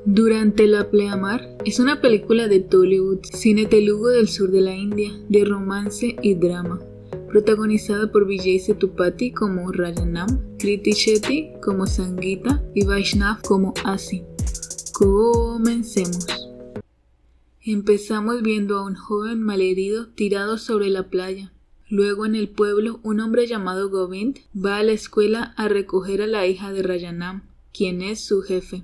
Durante la Pleamar es una película de Tollywood, cine telugu del sur de la India, de romance y drama, protagonizada por Vijay Sethupathi como Rajanam, Kriti Shetty como Sangeeta y Vaishnav como Asi. Comencemos. Empezamos viendo a un joven malherido tirado sobre la playa. Luego en el pueblo, un hombre llamado Govind va a la escuela a recoger a la hija de Rajanam, quien es su jefe.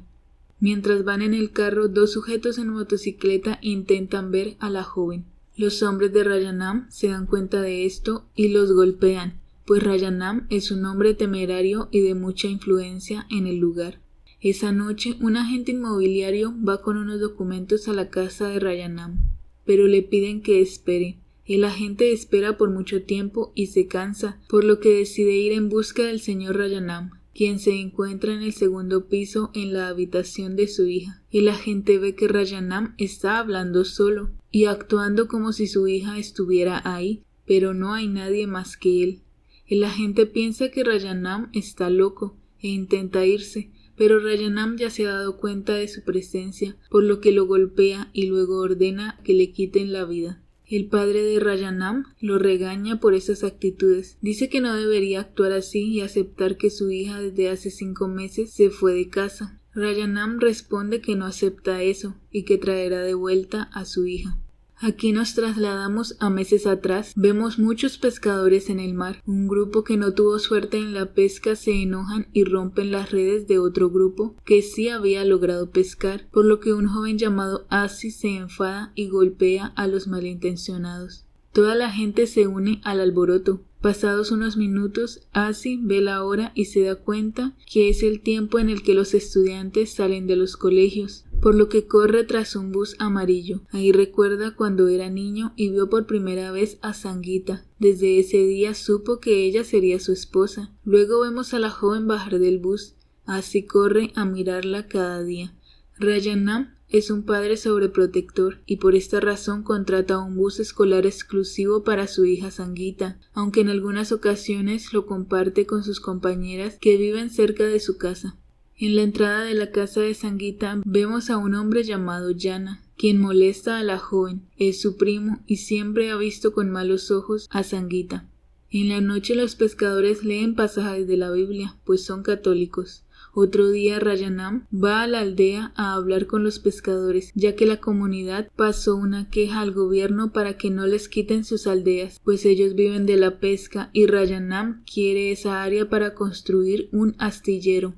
Mientras van en el carro, dos sujetos en motocicleta intentan ver a la joven. Los hombres de Rajanam se dan cuenta de esto y los golpean, pues Rajanam es un hombre temerario y de mucha influencia en el lugar. Esa noche, un agente inmobiliario va con unos documentos a la casa de Rajanam, pero le piden que espere. El agente espera por mucho tiempo y se cansa, por lo que decide ir en busca del señor Rajanam, quien se encuentra en el segundo piso en la habitación de su hija. El agente ve que Rajanam está hablando solo y actuando como si su hija estuviera ahí, pero no hay nadie más que él. El agente piensa que Rajanam está loco e intenta irse, pero Rajanam ya se ha dado cuenta de su presencia, por lo que lo golpea y luego ordena que le quiten la vida. El padre de Rajanam lo regaña por esas actitudes. Dice que no debería actuar así y aceptar que su hija desde hace 5 meses se fue de casa. Rajanam responde que no acepta eso y que traerá de vuelta a su hija. Aquí nos trasladamos a meses atrás. Vemos muchos pescadores en el mar. Un grupo que no tuvo suerte en la pesca se enojan y rompen las redes de otro grupo que sí había logrado pescar, por lo que un joven llamado Asi se enfada y golpea a los malintencionados. Toda la gente se une al alboroto. Pasados unos minutos, Asi ve la hora y se da cuenta que es el tiempo en el que los estudiantes salen de los colegios, por lo que corre tras un bus amarillo. Ahí recuerda cuando era niño y vio por primera vez a Sangeeta. Desde ese día supo que ella sería su esposa. Luego vemos a la joven bajar del bus. Asi corre a mirarla cada día. Rajanam es un padre sobreprotector y por esta razón contrata un bus escolar exclusivo para su hija Sangeeta, aunque en algunas ocasiones lo comparte con sus compañeras que viven cerca de su casa. En la entrada de la casa de Sangeeta vemos a un hombre llamado Jana, quien molesta a la joven. Es su primo y siempre ha visto con malos ojos a Sangeeta. En la noche los pescadores leen pasajes de la Biblia, pues son católicos. Otro día Rajanam va a la aldea a hablar con los pescadores, ya que la comunidad pasó una queja al gobierno para que no les quiten sus aldeas, pues ellos viven de la pesca y Rajanam quiere esa área para construir un astillero.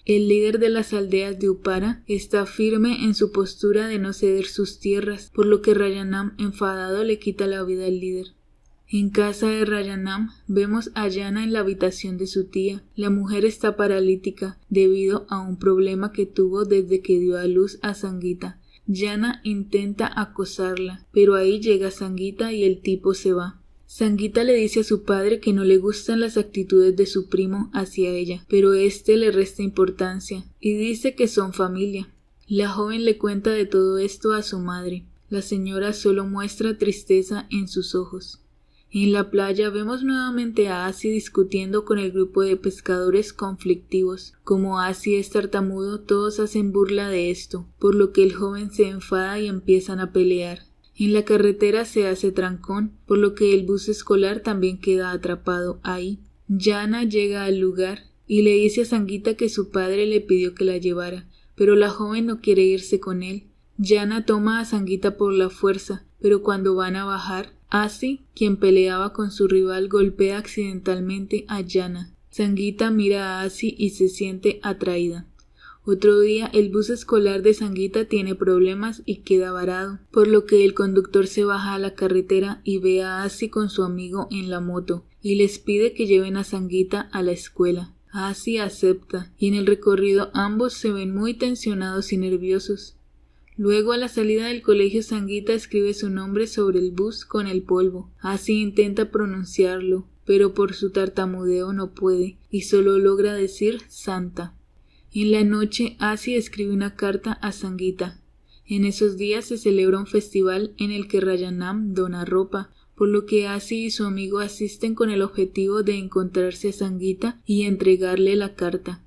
El líder de las aldeas de Upara está firme en su postura de no ceder sus tierras, por lo que Rajanam, enfadado, le quita la vida al líder. En casa de Rajanam vemos a Jana en la habitación de su tía. La mujer está paralítica debido a un problema que tuvo desde que dio a luz a Sangeeta. Jana intenta acosarla, pero ahí llega Sangeeta y el tipo se va. Sangeeta le dice a su padre que no le gustan las actitudes de su primo hacia ella, pero este le resta importancia y dice que son familia. La joven le cuenta de todo esto a su madre. La señora solo muestra tristeza en sus ojos. En la playa vemos nuevamente a Asi discutiendo con el grupo de pescadores conflictivos. Como Asi es tartamudo, todos hacen burla de esto, por lo que el joven se enfada y empiezan a pelear. En la carretera se hace trancón, por lo que el bus escolar también queda atrapado ahí. Jana llega al lugar y le dice a Sangeeta que su padre le pidió que la llevara, pero la joven no quiere irse con él. Jana toma a Sangeeta por la fuerza, pero cuando van a bajar, Asi, quien peleaba con su rival, golpea accidentalmente a Jana. Sangeeta mira a Asi y se siente atraída. Otro día, el bus escolar de Sangeeta tiene problemas y queda varado, por lo que el conductor se baja a la carretera y ve a Asi con su amigo en la moto y les pide que lleven a Sangeeta a la escuela. Asi acepta y en el recorrido ambos se ven muy tensionados y nerviosos. Luego, a la salida del colegio, Sangeeta escribe su nombre sobre el bus con el polvo. Asi intenta pronunciarlo, pero por su tartamudeo no puede y solo logra decir Santa. En la noche, Asi escribe una carta a Sangeeta. En esos días se celebra un festival en el que Rajanam dona ropa, por lo que Asi y su amigo asisten con el objetivo de encontrarse a Sangeeta y entregarle la carta.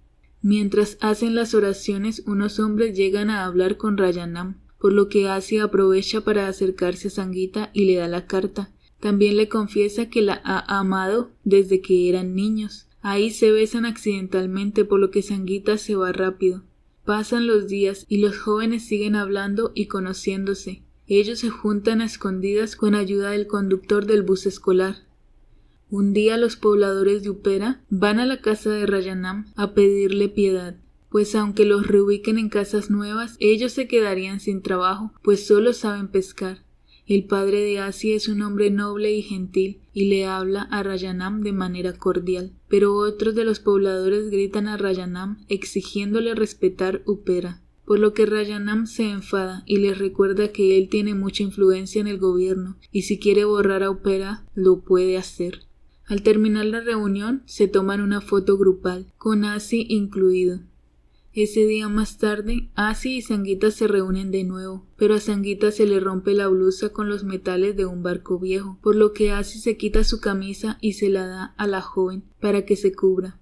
Mientras hacen las oraciones, unos hombres llegan a hablar con Rajanam, por lo que Asi aprovecha para acercarse a Sangeeta y le da la carta. También le confiesa que la ha amado desde que eran niños. Ahí se besan accidentalmente, por lo que Sangeeta se va rápido. Pasan los días y los jóvenes siguen hablando y conociéndose. Ellos se juntan a escondidas con ayuda del conductor del bus escolar. Un día los pobladores de Upera van a la casa de Rajanam a pedirle piedad, pues aunque los reubiquen en casas nuevas, ellos se quedarían sin trabajo, pues solo saben pescar. El padre de Asi es un hombre noble y gentil y le habla a Rajanam de manera cordial, pero otros de los pobladores gritan a Rajanam exigiéndole respetar Upera, por lo que Rajanam se enfada y les recuerda que él tiene mucha influencia en el gobierno y si quiere borrar a Upera, lo puede hacer. Al terminar la reunión, se toman una foto grupal, con Asi incluido. Ese día más tarde, Asi y Sangeeta se reúnen de nuevo, pero a Sangeeta se le rompe la blusa con los metales de un barco viejo, por lo que Asi se quita su camisa y se la da a la joven para que se cubra.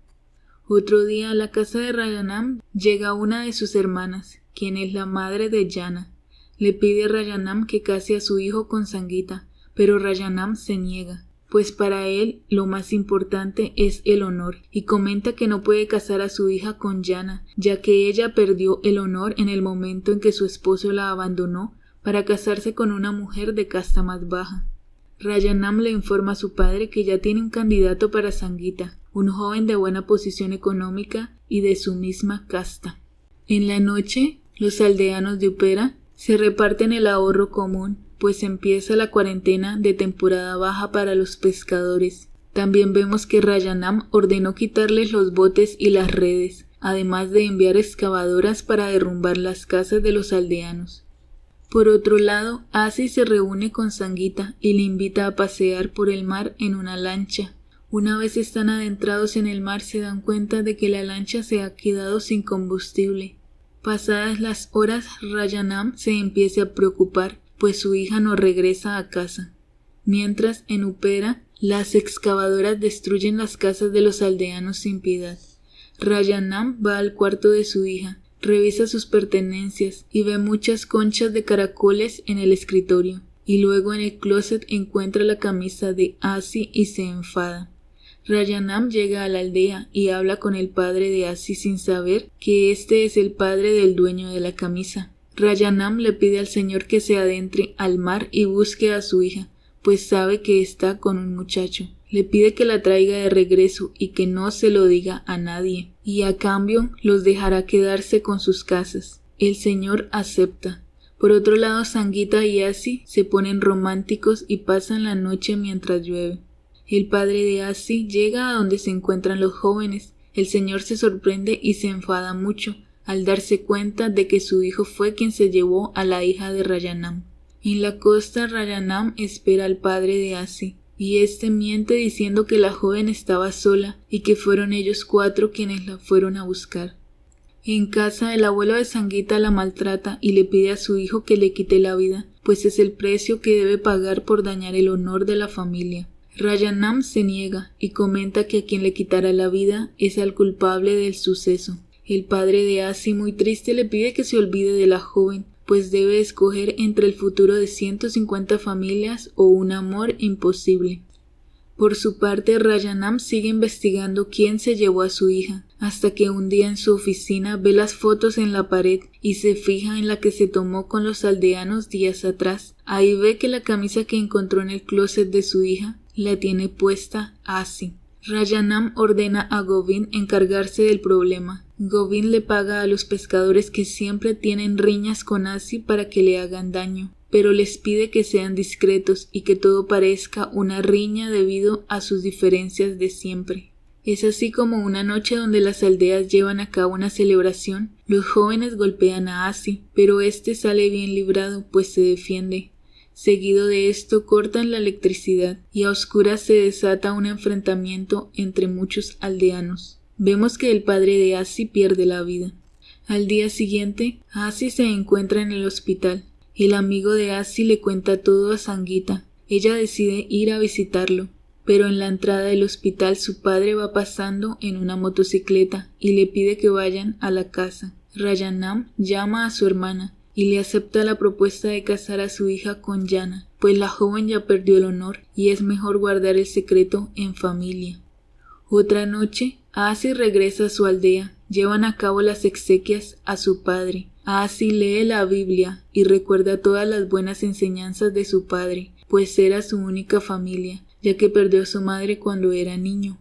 Otro día a la casa de Rajanam llega una de sus hermanas, quien es la madre de Jana. Le pide a Rajanam que case a su hijo con Sangeeta, pero Rajanam se niega, pues para él lo más importante es el honor, y comenta que no puede casar a su hija con Jana, ya que ella perdió el honor en el momento en que su esposo la abandonó para casarse con una mujer de casta más baja. Rajanam le informa a su padre que ya tiene un candidato para Sangeeta, un joven de buena posición económica y de su misma casta. En la noche, los aldeanos de Upera se reparten el ahorro común, pues empieza la cuarentena de temporada baja para los pescadores. También vemos que Rajanam ordenó quitarles los botes y las redes, además de enviar excavadoras para derrumbar las casas de los aldeanos. Por otro lado, Asi se reúne con Sangeeta y le invita a pasear por el mar en una lancha. Una vez están adentrados en el mar se dan cuenta de que la lancha se ha quedado sin combustible. Pasadas las horas, Rajanam se empieza a preocupar, pues su hija no regresa a casa. Mientras, en Upera, las excavadoras destruyen las casas de los aldeanos sin piedad. Rajanam va al cuarto de su hija, revisa sus pertenencias y ve muchas conchas de caracoles en el escritorio, y luego en el closet encuentra la camisa de Asi y se enfada. Rajanam llega a la aldea y habla con el padre de Asi sin saber que este es el padre del dueño de la camisa. Rajanam le pide al señor que se adentre al mar y busque a su hija, pues sabe que está con un muchacho. Le pide que la traiga de regreso y que no se lo diga a nadie, y a cambio los dejará quedarse con sus casas. El señor acepta. Por otro lado, Sangeeta y Asi se ponen románticos y pasan la noche mientras llueve. El padre de Asi llega a donde se encuentran los jóvenes. El señor se sorprende y se enfada mucho al darse cuenta de que su hijo fue quien se llevó a la hija de Rajanam. En la costa, Rajanam espera al padre de Asi, y éste miente diciendo que la joven estaba sola y que fueron ellos 4 quienes la fueron a buscar. En casa, el abuelo de Sangeeta la maltrata y le pide a su hijo que le quite la vida, pues es el precio que debe pagar por dañar el honor de la familia. Rajanam se niega y comenta que a quien le quitará la vida es al culpable del suceso. El padre de Asi, muy triste, le pide que se olvide de la joven, pues debe escoger entre el futuro de 150 familias o un amor imposible. Por su parte, Rajanam sigue investigando quién se llevó a su hija, hasta que un día en su oficina ve las fotos en la pared y se fija en la que se tomó con los aldeanos días atrás. Ahí ve que la camisa que encontró en el closet de su hija la tiene puesta Asi. Rajanam ordena a Govind encargarse del problema. Govind le paga a los pescadores que siempre tienen riñas con Asi para que le hagan daño, pero les pide que sean discretos y que todo parezca una riña debido a sus diferencias de siempre. Es así como una noche donde las aldeas llevan a cabo una celebración, los jóvenes golpean a Asi, pero este sale bien librado pues se defiende. Seguido de esto cortan la electricidad y a oscuras se desata un enfrentamiento entre muchos aldeanos. Vemos que el padre de Asi pierde la vida. Al día siguiente, Asi se encuentra en el hospital. El amigo de Asi le cuenta todo a Sangeeta. Ella decide ir a visitarlo. pero en la entrada del hospital su padre va pasando en una motocicleta y le pide que vayan a la casa. Rajanam llama a su hermana y le acepta la propuesta de casar a su hija con Jana, pues la joven ya perdió el honor y es mejor guardar el secreto en familia. Otra noche, Aasi regresa a su aldea. Llevan a cabo las exequias a su padre. Aasi lee la Biblia y recuerda todas las buenas enseñanzas de su padre, pues era su única familia, ya que perdió a su madre cuando era niño.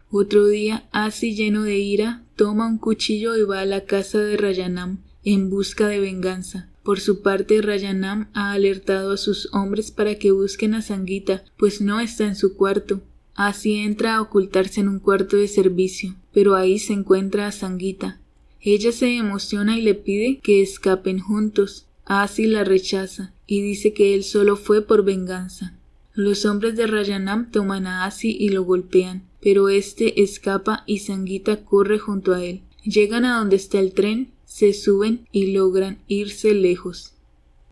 Otro día, Aasi, lleno de ira, toma un cuchillo y va a la casa de Rajanam en busca de venganza. Por su parte, Rajanam ha alertado a sus hombres para que busquen a Sangeeta, pues no está en su cuarto. Aasi entra a ocultarse en un cuarto de servicio, pero ahí se encuentra a Sangeeta. Ella se emociona y le pide que escapen juntos. Aasi la rechaza y dice que él solo fue por venganza. Los hombres de Rajanam toman a Aasi y lo golpean, pero este escapa y Sangeeta corre junto a él. Llegan a donde está el tren, se suben y logran irse lejos.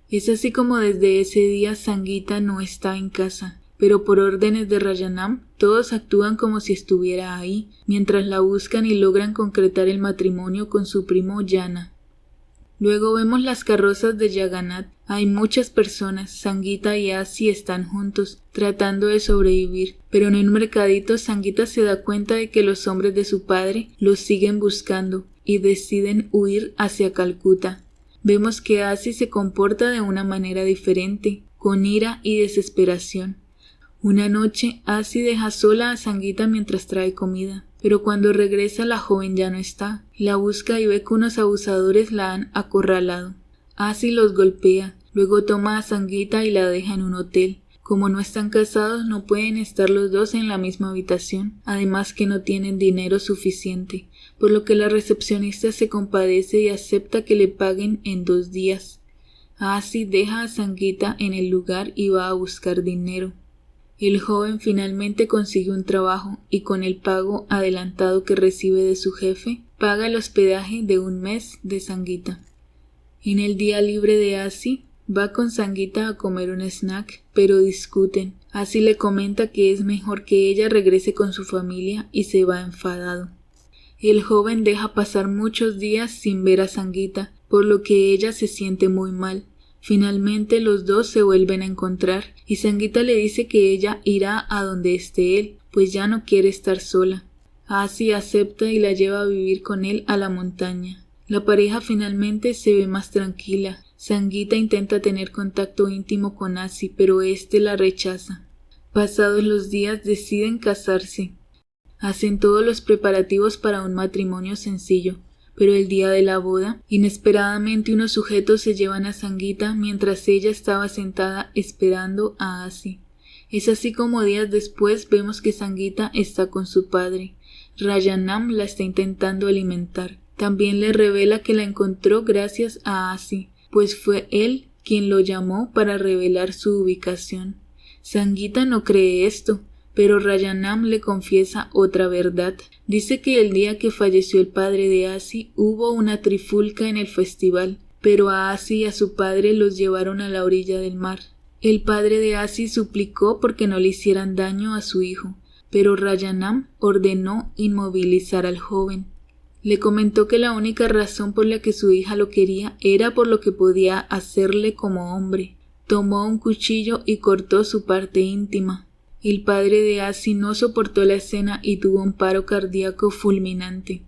Es así como desde ese día Sangeeta no está en casa, pero por órdenes de Rajanam todos actúan como si estuviera ahí, mientras la buscan y logran concretar el matrimonio con su primo Jana. Luego vemos las carrozas de Jagannath. Hay muchas personas. Sangeeta y Aasi están juntos, tratando de sobrevivir, pero en un mercadito Sangeeta se da cuenta de que los hombres de su padre los siguen buscando y deciden huir hacia Calcuta. Vemos que Aasi se comporta de una manera diferente, con ira y desesperación. Una noche, Aasi deja sola a Sangeeta mientras trae comida, pero cuando regresa la joven ya no está. La busca y ve que unos abusadores la han acorralado. Aasi los golpea, luego toma a Sangeeta y la deja en un hotel. Como no están casados, no pueden estar los dos en la misma habitación, además que no tienen dinero suficiente, por lo que la recepcionista se compadece y acepta que le paguen en 2 días. Aasi deja a Sangeeta en el lugar y va a buscar dinero. El joven finalmente consigue un trabajo y con el pago adelantado que recibe de su jefe, paga el hospedaje de 1 mes de Sangeeta. En el día libre de Aasi, va con Sangeeta a comer un snack, pero discuten. Aasi le comenta que es mejor que ella regrese con su familia y se va enfadado. El joven deja pasar muchos días sin ver a Sangeeta, por lo que ella se siente muy mal. Finalmente los dos se vuelven a encontrar y Sangeeta le dice que ella irá a donde esté él, pues ya no quiere estar sola. Aasi acepta y la lleva a vivir con él a la montaña. La pareja finalmente se ve más tranquila. Sangeeta intenta tener contacto íntimo con Aasi, pero éste la rechaza. Pasados los días deciden casarse. Hacen todos los preparativos para un matrimonio sencillo. Pero el día de la boda, inesperadamente unos sujetos se llevan a Sangeeta mientras ella estaba sentada esperando a Aasi. Es así como días después vemos que Sangeeta está con su padre. Rajanam la está intentando alimentar. También le revela que la encontró gracias a Aasi, pues fue él quien lo llamó para revelar su ubicación. Sangeeta no cree esto, pero Rajanam le confiesa otra verdad. Dice que el día que falleció el padre de Aasi hubo una trifulca en el festival, pero a Aasi y a su padre los llevaron a la orilla del mar. El padre de Aasi suplicó porque no le hicieran daño a su hijo, pero Rajanam ordenó inmovilizar al joven. Le comentó que la única razón por la que su hija lo quería era por lo que podía hacerle como hombre. Tomó un cuchillo y cortó su parte íntima. El padre de Aasi no soportó la escena y tuvo un paro cardíaco fulminante.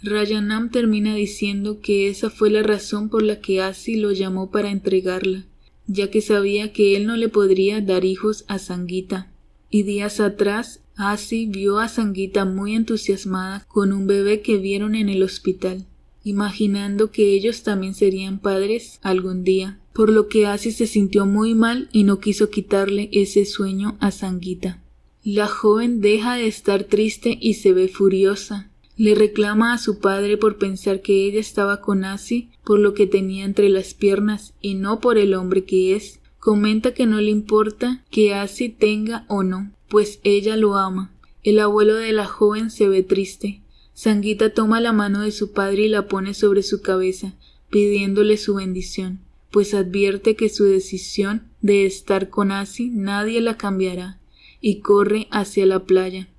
Rajanam termina diciendo que esa fue la razón por la que Aasi lo llamó para entregarla, ya que sabía que él no le podría dar hijos a Sangeeta. Y días atrás, Aasi vio a Sangeeta muy entusiasmada con un bebé que vieron en el hospital, imaginando que ellos también serían padres algún día, por lo que Aasi se sintió muy mal y no quiso quitarle ese sueño a Sangeeta. La joven deja de estar triste y se ve furiosa. Le reclama a su padre por pensar que ella estaba con Aasi por lo que tenía entre las piernas y no por el hombre que es. Comenta que no le importa que Aasi tenga o no, pues ella lo ama. El abuelo de la joven se ve triste. Sangeeta toma la mano de su padre y la pone sobre su cabeza, pidiéndole su bendición, pues advierte que su decisión de estar con Aasi nadie la cambiará. y corre hacia la playa.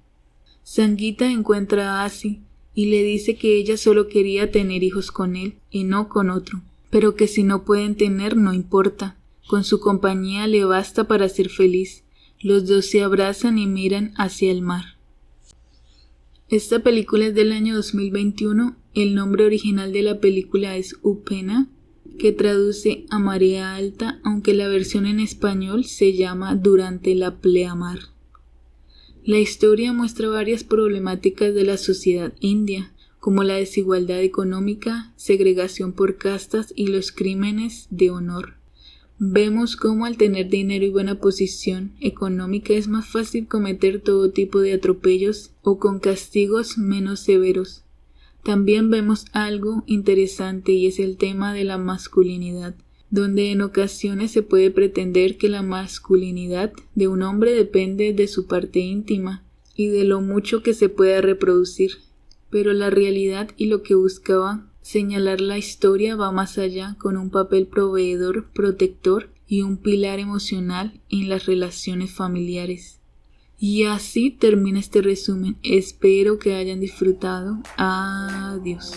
Sangeeta encuentra a Asi y le dice que ella solo quería tener hijos con él y no con otro, pero que si no pueden tener no importa, con su compañía le basta para ser feliz. Los dos se abrazan y miran hacia el mar. Esta película es del año 2021, el nombre original de la película es Upena, que traduce a marea alta, aunque la versión en español se llama Durante la pleamar. La historia muestra varias problemáticas de la sociedad india, como la desigualdad económica, segregación por castas y los crímenes de honor. Vemos cómo al tener dinero y buena posición económica es más fácil cometer todo tipo de atropellos o con castigos menos severos. También vemos algo interesante y es el tema de la masculinidad, donde en ocasiones se puede pretender que la masculinidad de un hombre depende de su parte íntima y de lo mucho que se pueda reproducir, pero la realidad y lo que buscaba señalar la historia va más allá, con un papel proveedor, protector y un pilar emocional en las relaciones familiares. Y así termina este resumen. Espero que hayan disfrutado. Adiós.